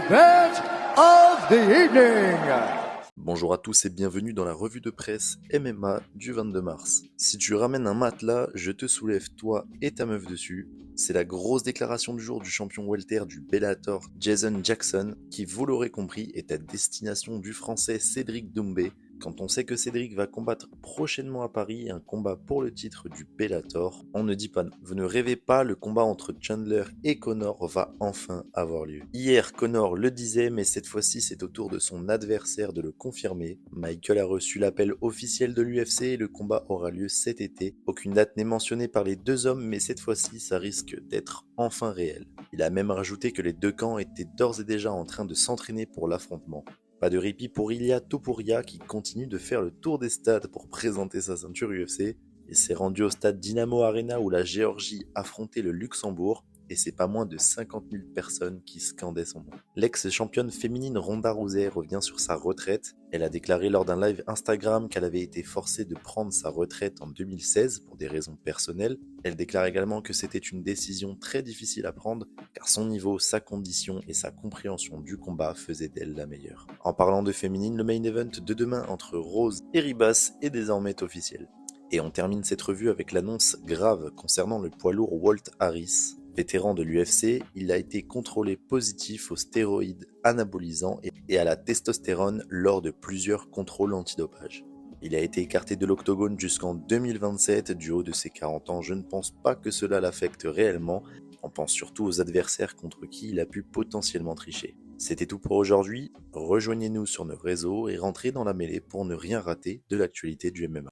event of the evening. Bonjour à tous et bienvenue dans la revue de presse MMA du 22 mars. Si tu ramènes un matelas, je te soulève toi et ta meuf dessus. C'est la grosse déclaration du jour du champion welter du Bellator, Jason Jackson, qui, vous l'aurez compris, est à destination du français Cédric Doumbé. Quand on sait que Cédric va combattre prochainement à Paris un combat pour le titre du Bellator, on ne dit pas non. Vous ne rêvez pas, le combat entre Chandler et Conor va enfin avoir lieu. Hier, Conor le disait, mais cette fois-ci c'est au tour de son adversaire de le confirmer. Michael a reçu l'appel officiel de l'UFC et le combat aura lieu cet été. Aucune date n'est mentionnée par les deux hommes, mais cette fois-ci ça risque d'être enfin réel. Il a même rajouté que les deux camps étaient d'ores et déjà en train de s'entraîner pour l'affrontement. Pas de répit pour Ilia Topuria qui continue de faire le tour des stades pour présenter sa ceinture UFC. Il s'est rendu au stade Dynamo Arena où la Géorgie affrontait le Luxembourg et c'est pas moins de 50 000 personnes qui scandaient son nom. L'ex-championne féminine Ronda Rousey revient sur sa retraite. Elle a déclaré lors d'un live Instagram qu'elle avait été forcée de prendre sa retraite en 2016 pour des raisons personnelles. Elle déclare également que c'était une décision très difficile à prendre car son niveau, sa condition et sa compréhension du combat faisaient d'elle la meilleure. En parlant de féminine, le main event de demain entre Rose et Ribas est désormais officiel. Et on termine cette revue avec l'annonce grave concernant le poids lourd Walt Harris. Vétéran de l'UFC, il a été contrôlé positif aux stéroïdes anabolisants et à la testostérone lors de plusieurs contrôles antidopage. Il a été écarté de l'octogone jusqu'en 2027 du haut de ses 40 ans. Je ne pense pas que cela l'affecte réellement. On pense surtout aux adversaires contre qui il a pu potentiellement tricher. C'était tout pour aujourd'hui. Rejoignez-nous sur nos réseaux et rentrez dans la mêlée pour ne rien rater de l'actualité du MMA.